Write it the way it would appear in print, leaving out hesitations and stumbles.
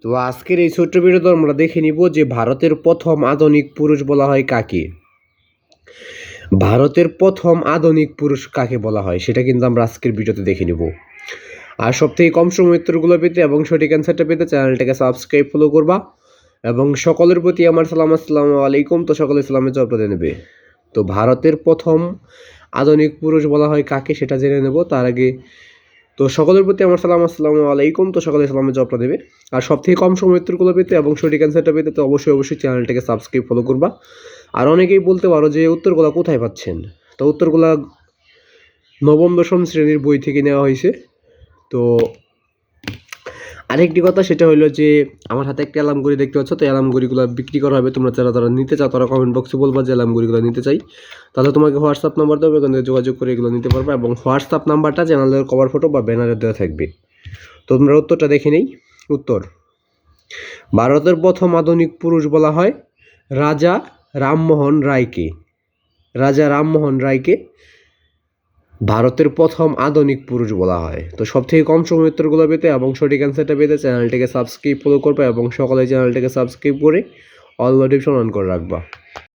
তো আজকের এই ছোট্ট ভিডিওতে আমরা দেখে নিব যে ভারতের প্রথম আধুনিক পুরুষ বলা হয় কাকে। ভারতের প্রথম আধুনিক পুরুষ কাকে বলা হয় সেটা কিন্তু আমরা আজকের ভিডিওতে দেখে নিব। আর সবথেকে কম সময় উত্তরগুলো পেতে এবং সঠিক অ্যান্সারটা পেতে চ্যানেলটাকে সাবস্ক্রাইব ফলো করবা এবং সকলের প্রতি আমার সালাম, আসসালামু আলাইকুম। তো সকলে ইসলামে জবাব দিয়ে নেবে। তো ভারতের প্রথম আধুনিক পুরুষ বলা হয় কাকে সেটা জেনে নেব। তার আগে তো সকলের প্রতি আমার সালাম, আসসালামু আলাইকুম। তো সকলে ইসলামে জবটা দেবে। আর সব থেকে কম সময় উত্তরগুলো পেতে এবং সঠিক অ্যান্সারটা পেতে তো অবশ্যই চ্যানেলটাকে সাবস্ক্রাইব ফলো করবা। আর অনেকেই বলতে পারো যে উত্তরগুলো কোথায় পাচ্ছেন। তো উত্তরগুলো নবম দশম শ্রেণীর বই থেকে নেওয়া হয়েছে। তো আরেকটি কথা সেটা হলো যে আমার হাতে একটা অ্যালার্ম ঘড়ি দেখতে পাচ্ছ। তো অ্যালার্ম ঘড়িগুলো বিক্রি করা হবে। তোমরা যারা নিতে চাও তারা কমেন্ট বক্সে বলবা যে অ্যালার্ম ঘড়িগুলো নিতে চাই। তাহলে তোমাকে হোয়াটসঅ্যাপ নাম্বার দেবো, এখান থেকে যোগাযোগ করে এগুলো নিতে পারবে এবং হোয়াটসঅ্যাপ নাম্বারটা চ্যানেলের কভার ফটো বা ব্যানারে দেওয়া থাকবে। তো তোমরা উত্তরটা দেখে নেই। উত্তর, ভারতের প্রথম আধুনিক পুরুষ বলা হয় রাজা রামমোহন রায়কে। রাজা রামমোহন রায়কে ভারতের প্রথম আধুনিক পুরুষ বলা হয়। তো সব থেকে কম সময় উত্তরগুলো পেতে এবং সঠিক অ্যান্সারটা পেতে চ্যানেলটিকে সাবস্ক্রাইব ফলো করবে এবং সকলে চ্যানেলটিকে সাবস্ক্রাইব করে অল নোটিফিকেশন অন করে রাখবা।